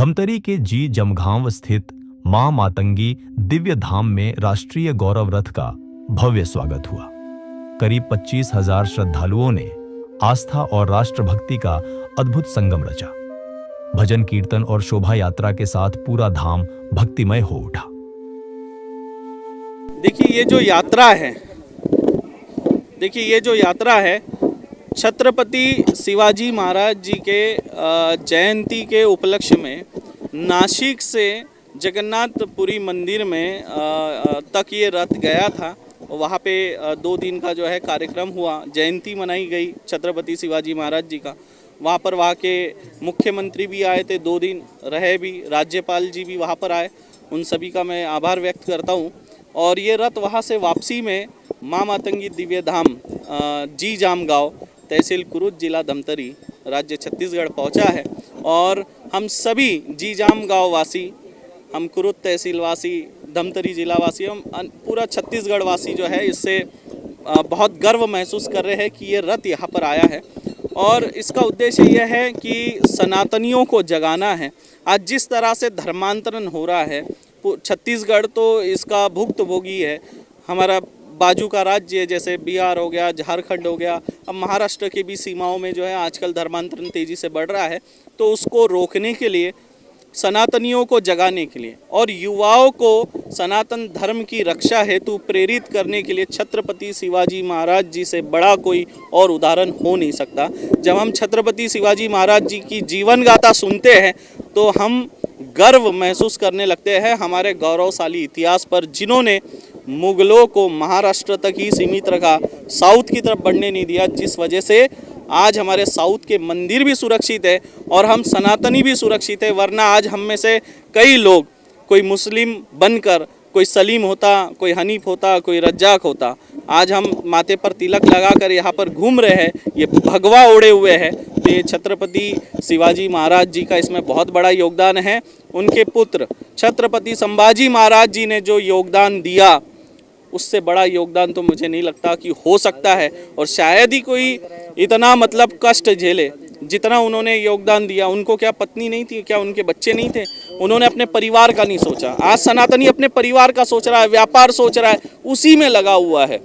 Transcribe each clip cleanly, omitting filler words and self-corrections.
धमतरी के जी जमघांव स्थित मां मातंगी दिव्य धाम में राष्ट्रीय गौरव रथ का भव्य स्वागत हुआ। करीब 25,000 श्रद्धालुओं ने आस्था और राष्ट्रभक्ति का अद्भुत संगम रचा। भजन कीर्तन और शोभा यात्रा के साथ पूरा धाम भक्तिमय हो उठा। देखिए ये जो यात्रा है छत्रपति शिवाजी महाराज जी के जयंती के उपलक्ष्य में नासिक से जगन्नाथपुरी मंदिर में तक ये रथ गया था। वहाँ पे 2 दिन का जो है कार्यक्रम हुआ, जयंती मनाई गई छत्रपति शिवाजी महाराज जी का। वहाँ पर वहाँ के मुख्यमंत्री भी आए थे, 2 दिन रहे भी, राज्यपाल जी भी वहाँ पर आए, उन सभी का मैं आभार व्यक्त करता हूँ। और ये रथ वहाँ से वापसी में मां मातंगी दिव्य धाम जी जामगांव तहसील कुरुद जिला धमतरी राज्य छत्तीसगढ़ पहुँचा है। और हम सभी जी जामगांव वासी, हम कुरुद तहसील वासी, धमतरी जिला वासी, हम पूरा छत्तीसगढ़ वासी जो है इससे बहुत गर्व महसूस कर रहे हैं कि ये रथ यहाँ पर आया है। और इसका उद्देश्य यह है कि सनातनियों को जगाना है। आज जिस तरह से धर्मांतरण हो रहा है, छत्तीसगढ़ तो इसका भुक्तभोगी है। हमारा बाजू का राज्य है, जैसे बिहार हो गया, झारखंड हो गया, अब महाराष्ट्र की भी सीमाओं में जो है आजकल धर्मांतरण तेज़ी से बढ़ रहा है। तो उसको रोकने के लिए, सनातनियों को जगाने के लिए और युवाओं को सनातन धर्म की रक्षा हेतु प्रेरित करने के लिए छत्रपति शिवाजी महाराज जी से बड़ा कोई और उदाहरण हो नहीं सकता। जब हम छत्रपति शिवाजी महाराज जी की जीवन गाथा सुनते हैं तो हम गर्व महसूस करने लगते हैं हमारे गौरवशाली इतिहास पर, जिन्होंने मुगलों को महाराष्ट्र तक ही सीमित रखा, साउथ की तरफ बढ़ने नहीं दिया, जिस वजह से आज हमारे साउथ के मंदिर भी सुरक्षित है और हम सनातनी भी सुरक्षित है। वरना आज हम में से कई लोग, कोई मुस्लिम बनकर, कोई सलीम होता, कोई हनीफ होता, कोई रज्जाक होता, आज हम माथे पर तिलक लगाकर यहाँ पर घूम रहे हैं, ये भगवा ओढ़े हुए हैं। तो ये छत्रपति शिवाजी महाराज जी का इसमें बहुत बड़ा योगदान है। उनके पुत्र छत्रपति संभाजी महाराज जी ने जो योगदान दिया, उससे बड़ा योगदान तो मुझे नहीं लगता कि हो सकता है। और शायद ही कोई इतना कष्ट झेले जितना उन्होंने योगदान दिया। उनको क्या पत्नी नहीं थी, क्या उनके बच्चे नहीं थे? उन्होंने अपने परिवार का नहीं सोचा। आज सनातनी अपने परिवार का सोच रहा है, व्यापार सोच रहा है, उसी में लगा हुआ है।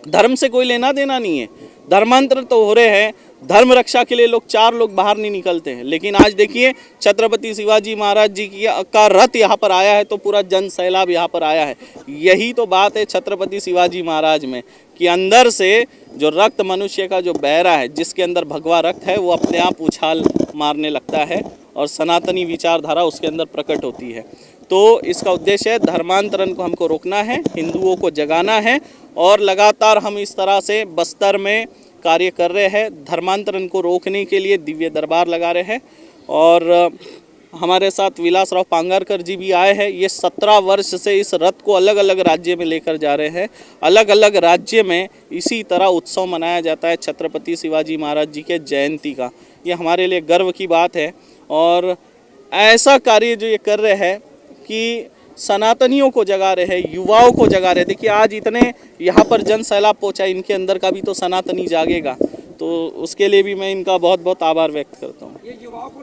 धर्म से कोई लेना देना नहीं है। धर्मांतर तो हो रहे हैं, धर्म रक्षा के लिए लोग 4 लोग बाहर नहीं निकलते हैं, लेकिन आज देखिए छत्रपति शिवाजी महाराज जी का रथ यहाँ पर आया है तो पूरा जन सैलाब यहाँ पर आया है। यही तो बात है छत्रपति शिवाजी महाराज में कि अंदर से जो रक्त मनुष्य का जो बह रहा है, जिसके अंदर भगवा रक्त है, वो अपने आप उछाल मारने लगता है और सनातनी विचारधारा उसके अंदर प्रकट होती है। तो इसका उद्देश्य है धर्मांतरण को हमको रोकना है, हिंदुओं को जगाना है। और लगातार हम इस तरह से बस्तर में कार्य कर रहे हैं, धर्मांतरण को रोकने के लिए दिव्य दरबार लगा रहे हैं। और हमारे साथ विलासराव पांगारकर जी भी आए हैं। ये 17 वर्ष से इस रथ को अलग अलग राज्य में लेकर जा रहे हैं। अलग अलग राज्य में इसी तरह उत्सव मनाया जाता है छत्रपति शिवाजी महाराज जी के जयंती का। ये हमारे लिए गर्व की बात है। और ऐसा कार्य जो ये कर रहे हैं कि सनातनियों को जगा रहे हैं, युवाओं को जगा रहे हैं। देखिए आज इतने यहाँ पर जन सैलाब पहुँचा, इनके अंदर का भी तो सनातनी जागेगा। तो उसके लिए भी मैं इनका बहुत बहुत आभार व्यक्त करता हूँ। ये युवाओं को